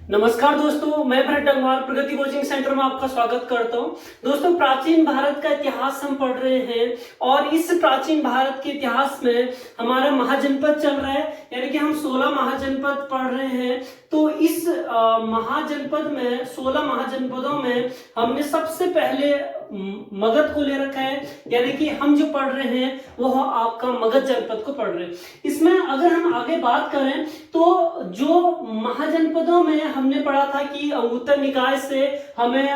नमस्कार दोस्तों, मैं भरत डंगवाल प्रगति कोचिंग सेंटर में आपका स्वागत करता हूं। दोस्तों, प्राचीन भारत का इतिहास हम पढ़ रहे हैं और इस प्राचीन भारत के इतिहास में हमारा महाजनपद चल रहा है, यानी कि हम 16 महाजनपद पढ़ रहे हैं। तो इस महाजनपद में 16 महाजनपदों में हमने सबसे पहले मगध को ले रखा है, यानी कि हम जो पढ़ रहे हैं वह आपका मगध जनपद को पढ़ रहे हैं। इसमें अगर हम आगे बात करें तो जो महाजनपदों में हमने पढ़ा था कि अंगुत्तर निकाय से हमें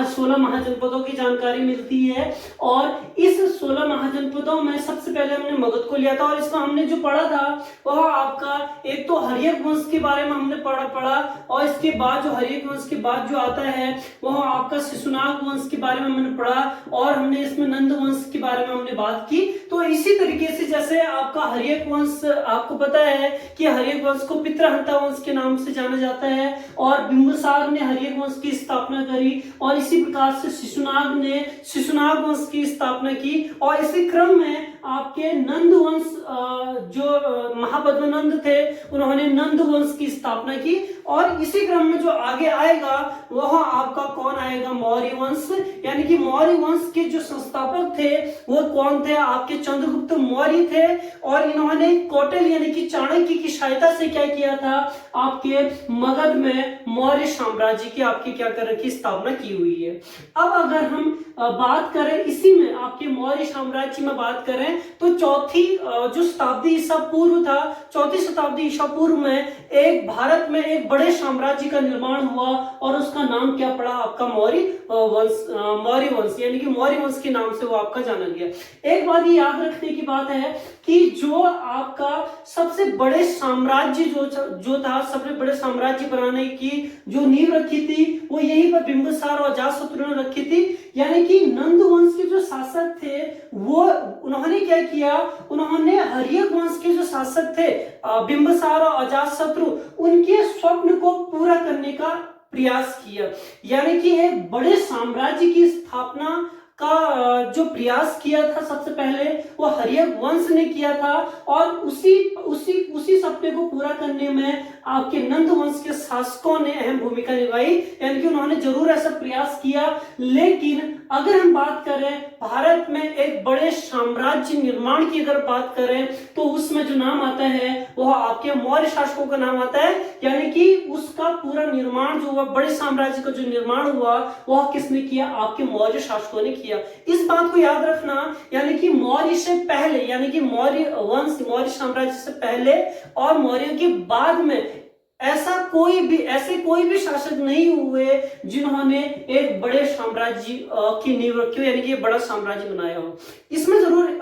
16 महाजनपदों की जानकारी मिलती है और इस 16 महाजनपदों में सबसे पहले हमने मगध को लिया था और इसमें हमने जो पढ़ा था वह आपका एक तो हर्यक वंश के बारे में हमने पढ़ा और इसके बाद जो हर्यक वंश के बाद जो आता है वह आपका शिशुनाग वंश के बारे में हमने पढ़ा और हमने इसमें नंद वंश के बारे में हमने बात की। तो इसी तरीके से जैसे आपका हर्यक वंश, आपको पता है कि हर्यक वंश को पितृहंता वंश के नाम से जाना जाता है और बिंबिसार ने हर्यक वंश की स्थापना करी और इसी प्रकार से शिशुनाग ने शिशुनाग वंश की स्थापना की और इसी क्रम में आपके नंद वंश जो महापद्मनंद थे उन्होंने नंद वंश की स्थापना की और इसी क्रम में जो आगे आएगा वह आपका कौन आएगा, मौर्य वंश। यानी कि मौर्य वंश के जो संस्थापक थे वो कौन थे, आपके चंद्रगुप्त मौर्य थे और इन्होंने कौटिल्य यानी कि चाणक्य की सहायता से क्या किया था, आपके मगध में मौर्य साम्राज्य की आपकी क्या कर रखी स्थापना की हुई है। अब अगर हम बात करें इसी में आपके मौर्य साम्राज्य में बात करें तो चौथी जो शताब्दी ईसा पूर्व था, चौथी शताब्दी ईसा पूर्व में एक भारत में एक बड़े साम्राज्य का निर्माण हुआ और उसका नाम क्या पड़ा, आपका मौर्य वंश, यानी कि मौर्य वंश के नाम से वो आपका जाना गया। एक बात ये याद रखने की बात है कि जो आपका सबसे बड़े साम्राज्य जो था, सबसे बड़े साम्राज्य बनाने की जो नींव रखी थी वो यहीं पर बिंबिसार और अजातशत्रु ने रखी थी। यानी कि नंद वंश के जो शासक थे वो उन्होंने क्या किया, उन्होंने हर्यक वंश के जो शासक थे बिंबिसार और अजातशत्रु उनके स्वप्न को पूरा करने का प्रयास किया। यानी कि एक बड़े साम्राज्य की स्थापना का जो प्रयास किया था सबसे पहले वो हर्यक वंश ने किया था और उसी सपने को पूरा करने में आपके नंद वंश के शासकों ने अहम भूमिका निभाई। यानी कि उन्होंने जरूर ऐसा प्रयास किया, लेकिन अगर हम बात करें भारत में एक बड़े साम्राज्य निर्माण की अगर बात करें तो उसमें जो नाम आता है वह आपके मौर्य शासकों का नाम आता है। यानी कि उसका पूरा निर्माण जो हुआ, बड़े साम्राज्य का जो निर्माण हुआ वह किसने किया, आपके मौर्य शासकों ने किया। इस बात को याद रखना, यानी कि मौर्य से पहले, यानी कि मौर्य वंश मौर्य साम्राज्य से पहले और मौर्य के बाद में ऐसे कोई भी शासक नहीं हुए जिन्होंने एक बड़े साम्राज्य की नींव रखी हो, यानी कि बड़ा साम्राज्य बनाया हो। इसमें जरूर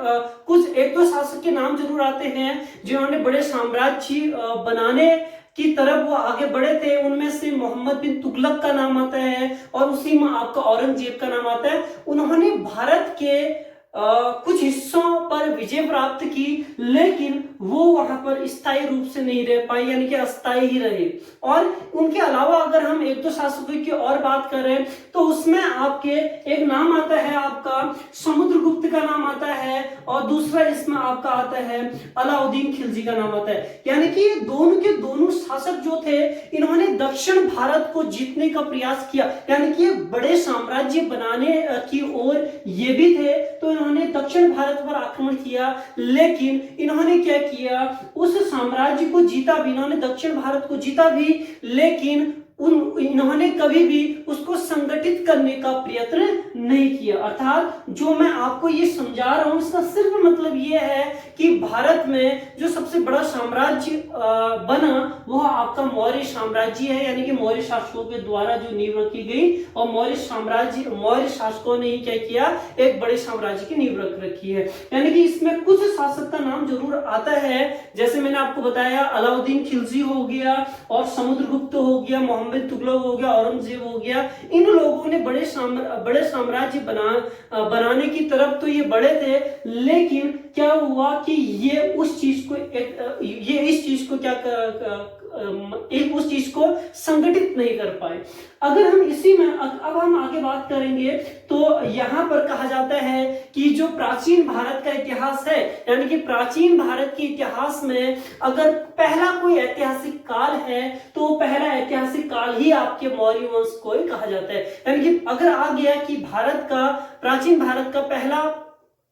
कुछ एक दो शासक के नाम जरूर आते हैं जिन्होंने बड़े साम्राज्य बनाने की तरफ वो आगे बढ़े थे। उनमें से मोहम्मद बिन तुगलक का नाम आता है और उसी में आपका औरंगजेब का नाम आता है। उन्होंने भारत के कुछ हिस्सों पर विजय प्राप्त की, लेकिन वो वहां पर स्थायी रूप से नहीं रह पाए, यानी कि अस्थायी ही रहे। और उनके अलावा अगर हम एक दो शासकों की और बात करें तो उसमें आपके एक नाम आता है, आपका समुद्रगुप्त का नाम आता है और दूसरा इसमें आपका आता है अलाउद्दीन खिलजी का नाम आता है। यानी कि दोनों के दोनों शासक जो थे इन्होंने दक्षिण भारत को जीतने का प्रयास किया, यानी कि बड़े साम्राज्य बनाने की ओर ये भी थे। तो इन्होंने दक्षिण भारत पर आक्रमण किया, लेकिन इन्होंने क्या किया, उस साम्राज्य को जीता भी, इन्होंने दक्षिण भारत को जीता भी, लेकिन इन्होंने कभी भी उसको संगठित करने का प्रयत्न नहीं किया। अर्थात जो मैं आपको ये समझा रहा हूं इसका सिर्फ मतलब ये है कि भारत में जो सबसे बड़ा साम्राज्य बना वह आपका मौर्य साम्राज्य है, यानी कि मौर्य शासकों के द्वारा जो नींव रखी गई और मौर्य शासकों ने ही क्या किया, एक बड़े साम्राज्य की नींव रख रखी है। यानी कि इसमें कुछ शासक का नाम जरूर आता है, जैसे मैंने आपको बताया अलाउद्दीन खिलजी हो गया और समुद्रगुप्त हो गया, मोहम्मद तुगलक हो गया, औरंगजेब हो गया। इन लोगों ने बड़े साम्राज्य बनाने की तरफ तो ये बड़े थे, लेकिन क्या हुआ कि ये उस चीज को ये इस चीज को उस चीज को संगठित नहीं कर पाए। अगर हम इसी में अब हम आगे बात करेंगे तो यहां पर कहा जाता है कि जो प्राचीन भारत का इतिहास है, यानी कि प्राचीन भारत के इतिहास में अगर पहला कोई ऐतिहासिक काल है तो पहला ऐतिहासिक काल ही आपके मौर्य वंश को ही कहा जाता है। यानी कि अगर आ गया कि प्राचीन भारत का पहला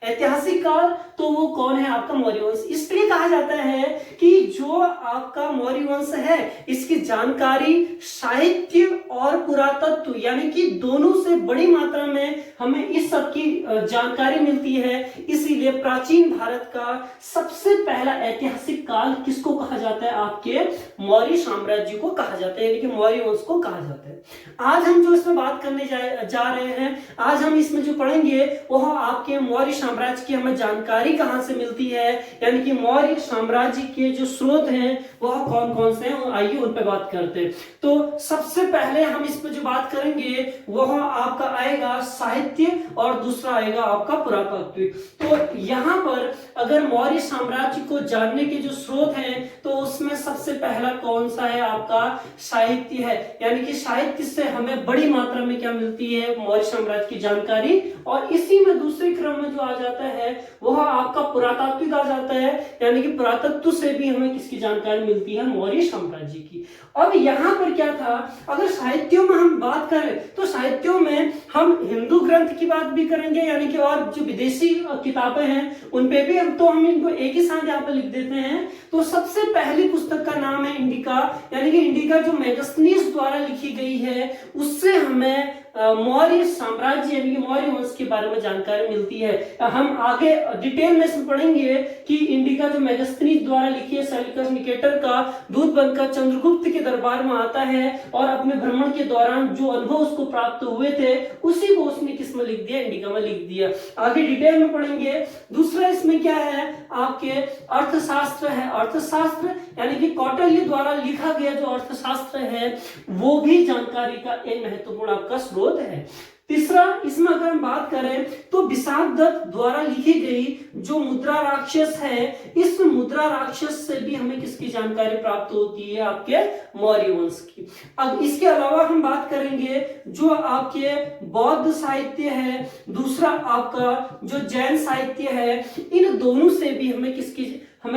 ऐतिहासिक काल, तो वो कौन है? आपका मौर्य वंश। इसलिए कहा जाता है कि जो आपका मौर्य वंश है इसकी जानकारी साहित्य और पुरातत्व यानी कि दोनों से बड़ी मात्रा में हमें इस सब की जानकारी मिलती है। इसीलिए प्राचीन भारत का सबसे पहला ऐतिहासिक काल किसको कहा जाता है? आपके मौर्य साम्राज्य को कहा जाता है, यानी कि मौर्य वंश को कहा जाता है। आज हम जो इसमें बात करने जा रहे हैं, आज हम इसमें जो पढ़ेंगे वह आपके मौर्य साम्राज्य की हमें जानकारी कहां से मिलती है, यानी कि मौर्य साम्राज्य के जो स्रोत हैं वह कौन कौन से हैं, आइए उन पे बात करते हैं। तो सबसे पहले हम इस पे जो बात करेंगे वह आपका आएगा साहित्य और दूसरा आएगा आपका पुरातत्व। तो यहाँ पर अगर मौर्य साम्राज्य को जानने के जो स्रोत हैं तो उसमें सबसे पहला कौन सा है? आपका साहित्य है, यानी कि साहित्य से हमें बड़ी मात्रा में क्या मिलती है? मौर्य साम्राज्य की जानकारी। और इसी में दूसरे क्रम में जो आ जाता है वह आपका पुरातात्विक आ जाता है, यानी कि पुरातत्व से भी हमें किसकी जानकारी मिलती है? मौर्य साम्राज्य की। अब यहाँ पर क्या था, अगर साहित्यों में हम बात करें तो साहित्यों में हम हिंदू ग्रंथ की बात भी करेंगे, यानी कि और जो विदेशी किताबें हैं उन पे भी हम इनको एक ही साथ यहाँ पे लिख देते हैं। तो सबसे पहली पुस्तक का नाम है इंडिका, यानी कि इंडिका जो मेगास्थनीज द्वारा लिखी गई है उससे हमें मौर्य साम्राज्य यानी कि मौर्य वंश के बारे में जानकारी मिलती है। हम आगे डिटेल में इसमें पढ़ेंगे कि इंडिका जो मेगास्थनीज द्वारा लिखी है, सेल्यूकस निकेटर का दूत बनकर चंद्रगुप्त के दरबार में आता है और अपने भ्रमण के दौरान जो अनुभव उसको प्राप्त हुए थे उसी को उसने किस में लिख दिया? इंडिका में लिख दिया। आगे डिटेल में पढ़ेंगे। दूसरा इसमें क्या है? आपके अर्थशास्त्र है। अर्थशास्त्र यानी कि कौटिल्य द्वारा लिखा गया जो अर्थशास्त्र है वो भी जानकारी का एक महत्वपूर्ण आपका स्रोत है। तीसरा इसमें अगर हम बात करें तो विशाखदत्त द्वारा लिखी गई जो मुद्रा राक्षस है, इस मुद्रा राक्षस से भी हमें किसकी जानकारी प्राप्त होती है? आपके मौर्य वंश की। अब इसके अलावा हम बात करेंगे जो आपके बौद्ध साहित्य है, दूसरा आपका जो जैन साहित्य है, इन दोनों से भी हमें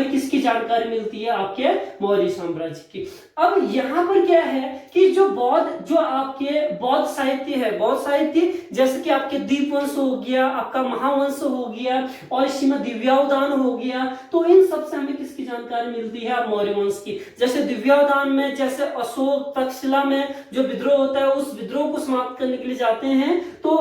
किसकी जानकारी मिलती है? आपके मौर्य साम्राज्य की। अब यहाँ पर क्या है कि जो आपके बौद्ध साहित्य है, बौद्ध साहित्य जैसे कि आपके दीपवंश हो गया, आपका महावंश हो गया और इसी में दिव्यावदान हो गया, तो इन सब से हमें किसकी जानकारी मिलती है? मौर्य वंश की। जैसे दिव्यावदान में जैसे अशोक तक्षशिला में जो विद्रोह होता है उस विद्रोह को समाप्त करने के लिए जाते हैं, तो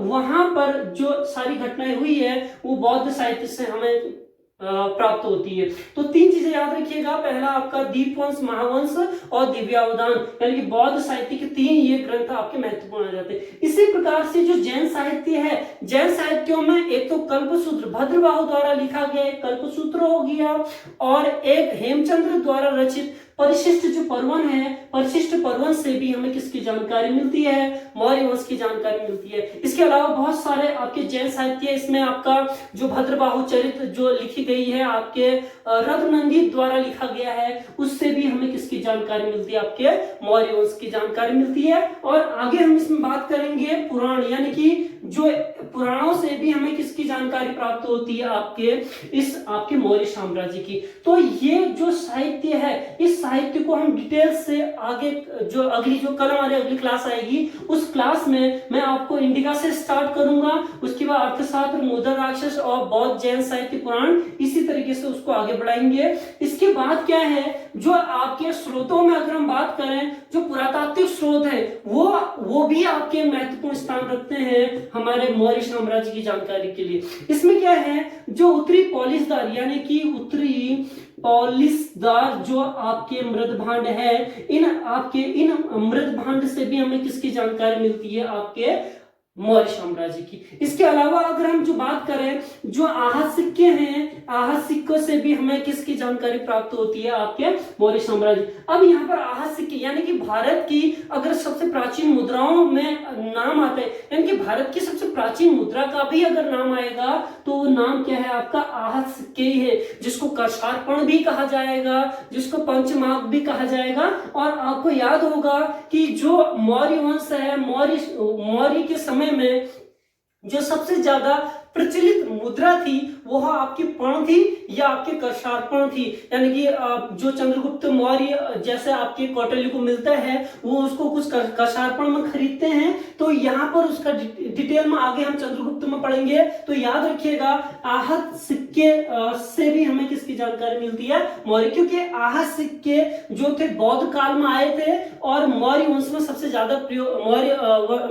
वहां पर जो सारी घटनाएं हुई है वो बौद्ध साहित्य से हमें प्राप्त होती है। तो तीन चीजें याद रखिएगा, पहला आपका दीपवंश, महावंश और दिव्यावदान, यानी कि बौद्ध साहित्य के तीन ये ग्रंथ आपके महत्वपूर्ण आ जाते हैं। इसी प्रकार से जो जैन साहित्य है, जैन साहित्यों में एक तो कल्पसूत्र भद्रबाहु द्वारा लिखा गया एक कल्पसूत्र हो गया और एक हेमचंद्र द्वारा रचित परिशिष्ट जो पर्वन है, परिशिष्ट पर्वन से भी हमें किसकी जानकारी मिलती है? मौर्य वंश की जानकारी मिलती है। इसके अलावा बहुत सारे आपके जैन साहित्य, इसमें आपका जो भद्रबाहु चरित्र जो लिखी गई है आपके रघुनंदी द्वारा लिखा गया है, उससे भी हमें किसकी जानकारी मिलती है? आपके मौर्य वंश की जानकारी मिलती है। और आगे हम इसमें बात करेंगे पुराण, यानी कि जो पुराणों से भी हमें किसकी जानकारी प्राप्त होती है? आपके मौर्य साम्राज्य की। तो ये जो साहित्य है, इस साहित्य को हम डिटेल से आगे जो कल हमारी अगली क्लास आएगी उस क्लास में मैं आपको इंडिका से स्टार्ट करूंगा, उसके बाद अर्थशास्त्र, मुद्रा राक्षस और बौद्ध जैन साहित्य पुराण, इसी तरीके से उसको आगे बढ़ाएंगे। इसके बाद क्या है, जो आपके स्रोतों में अगर हम बात करें, जो पुरातात्विक स्रोत है वो भी आपके महत्वपूर्ण स्थान रखते हैं हमारे मौर्य साम्राज्य की जानकारी के लिए। इसमें क्या है, जो उत्तरी पॉलिशदार यानी कि उत्तरी पॉलिशदार जो आपके मृद भांड है, इन मृद भांड से भी हमें किसकी जानकारी मिलती है? आपके मौर्य साम्राज्य की। इसके अलावा अगर हम जो बात करें, जो आहत सिक्के हैं, आहत सिक्कों से भी हमें किसकी जानकारी प्राप्त होती है, आपके मौर्य साम्राज्य। अब यहाँ पर आहत सिक्के यानी कि भारत की अगर सबसे प्राचीन मुद्राओं में नाम आता है, यानी कि भारत की सबसे प्राचीन मुद्रा का भी अगर नाम आएगा तो नाम क्या है आपका, आहत सिक्के ही है, जिसको कर्षार्पण भी कहा जाएगा, जिसको पंचमार्क भी कहा जाएगा। और आपको याद होगा कि जो मौर्य वंश है, मौर्य के समय में जो सबसे ज्यादा प्रचलित मुद्रा थी वह आपकी पर्ण थी या आपके कर्षार्पण थी, यानी कि जो चंद्रगुप्त मौर्य जैसे आपके कौटिल्य को मिलता है वो उसको कुछ कर्षार्पण में खरीदते हैं। तो यहाँ पर उसका डिटेल में आगे हम चंद्रगुप्त में पढ़ेंगे। तो याद रखिएगा आहत सिक्के से भी हमें किसकी जानकारी मिलती है, मौर्य, क्योंकि आहत सिक्के जो थे बौद्ध काल में आए थे और मौर्य वंश में सबसे ज्यादा प्रयोग,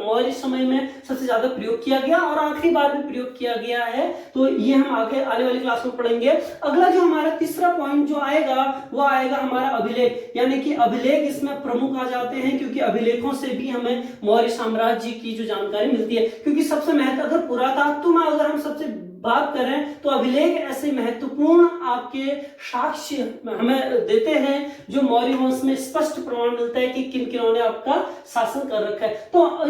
मौर्य समय में सबसे ज्यादा प्रयोग किया गया और आखिरी बार भी प्रयोग किया गया है। तो ये हम आगे आने वाली क्लास में पढ़ेंगे। अगला जो हमारा तीसरा पॉइंट जो आएगा वो आएगा हमारा अभिलेख, यानी कि अभिलेख इसमें प्रमुख आ जाते हैं, क्योंकि अभिलेखों से भी हमें मौर्य साम्राज्य की जो जानकारी मिलती है। क्योंकि सबसे महत्व, अगर पुरातत्व में अगर हम सबसे बात करें तो अभिलेख ऐसे महत्वपूर्ण आपके साक्ष्य हमें देते हैं जो मौर्य वंश में स्पष्ट प्रमाण मिलता है कि किन किनों ने आपका शासन कर रखा है। तो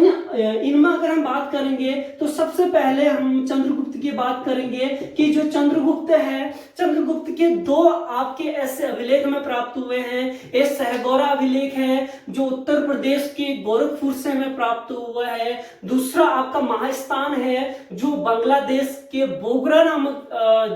इनमें अगर हम बात करेंगे तो सबसे पहले हम चंद्रगुप्त की बात करेंगे कि जो चंद्रगुप्त है, चंद्रगुप्त के दो आपके ऐसे अभिलेख हमें प्राप्त हुए हैं। एक सहगौरा अभिलेख है जो उत्तर प्रदेश के गोरखपुर से हमें प्राप्त हुआ है। दूसरा आपका महास्थान है जो बांग्लादेश के बोगरा नामक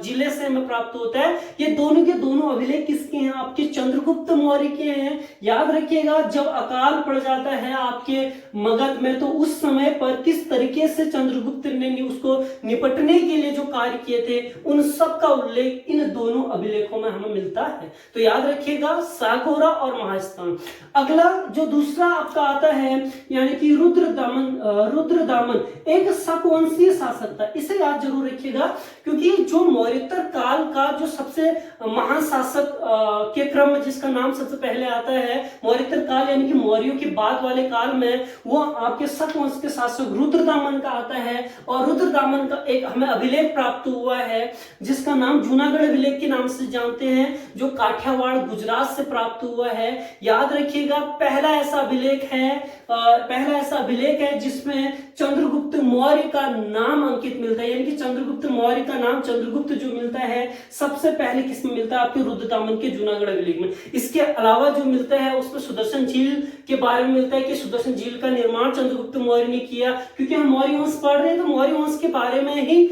जिले से हमें प्राप्त होता है। ये दोनों के दोनों अभिलेख किसके हैं, आपके चंद्रगुप्त मौर्य के हैं। याद रखिएगा जब अकाल पड़ जाता है आपके मगध में तो उस समय पर किस तरीके से चंद्रगुप्त ने उसको निपटने के लिए जो कार्य किए थे उन सब का उल्लेख इन दोनों अभिलेखों में हमें मिलता है। तो याद रखिएगा सागौरा और महास्थान। अगला जो दूसरा आपका आता है यानी कि रुद्रदामन एक शकवंशीय शासक था। इसे याद जरूर रखिएगा क्योंकि जो मौर्योत्तर काल का जो सबसे महान शासक के क्रम में जिसका नाम सबसे पहले आता है मौर्योत्तर काल यानी कि मौर्यों के बाद वाले काल में, वो आपके शक वंश के शासक रुद्रदामन का आता है। और रुद्रदामन का एक हमें अभिलेख प्राप्त हुआ है जिसका नाम जूनागढ़ अभिलेख के नाम से जानते हैं, जो काठियावाड़ गुजरात से प्राप्त हुआ है। याद रखिएगा पहला ऐसा अभिलेख है जिसमें चंद्रगुप्त मौर्य का नाम अंकित मिलता है, यानी कि चंद्रगुप्त मौर्य का नाम चंद्रगुप्त जो मिलता है सबसे पहले किसमें मिलता है, आपके रुद्रदामन के जूनागढ़ अभिलेख में। इसके अलावा जो मिलता है उसमें सुदर्शन झील के बारे में मिलता है कि सुदर्शन झील का निर्माण चंद्रगुप्त मौर्य ने किया। क्योंकि हम मौर्य वंश पढ़ रहे हैं तो मौर्य वंश के बारे में ही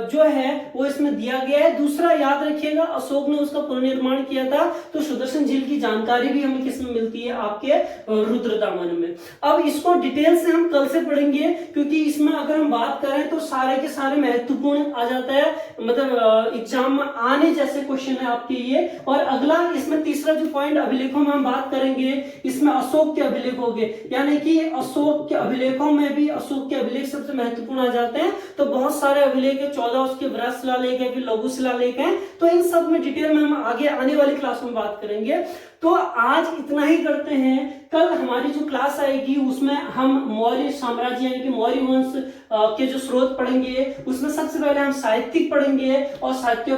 जो है वो इसमें दिया गया है। दूसरा याद रखिएगा अशोक ने उसका पुनर्निर्माण किया था, तो सुदर्शन झील की जानकारी भी हमें किसमें मिलती है, आपके रुद्रदामन में। अब इसको डिटेल से हम कल से पढ़ेंगे क्योंकि इसमें अगर हम बात करें तो सारे के सारे महत्वपूर्ण आ जाता है, मतलब एग्जाम में आने जैसे क्वेश्चन है आपके ये। और अगला इसमें तीसरा जो पॉइंट अभिलेखों में हम बात करेंगे इसमें अशोक के अभिलेख हो गए, यानी कि अशोक के अभिलेखों में भी अशोक के अभिलेख सबसे महत्वपूर्ण आ जाते हैं। तो बहुत सारे अभिलेख है, 14 उसके वृहद शिलालेख है, फिर लघु शिलालेख है। तो इन सब में डिटेल में हम आगे आने वाली क्लास में बात करेंगे। तो आज इतना ही करते हैं। कल हमारी जो क्लास आएगी उसमें हम मौर्य साम्राज्य यानी कि मौर्य वंश के जो स्रोत पढ़ेंगे, उसमें सबसे पहले हम साहित्यिक पढ़ेंगे और साहित्य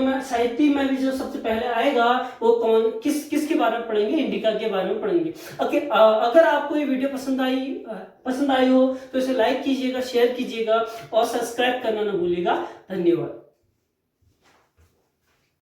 में भी जो सबसे पहले आएगा वो किसके बारे में पढ़ेंगे, इंडिका के बारे में पढ़ेंगे। ओके, अगर आपको ये वीडियो पसंद आई हो तो इसे लाइक कीजिएगा, शेयर कीजिएगा और सब्सक्राइब करना ना भूलिएगा। धन्यवाद।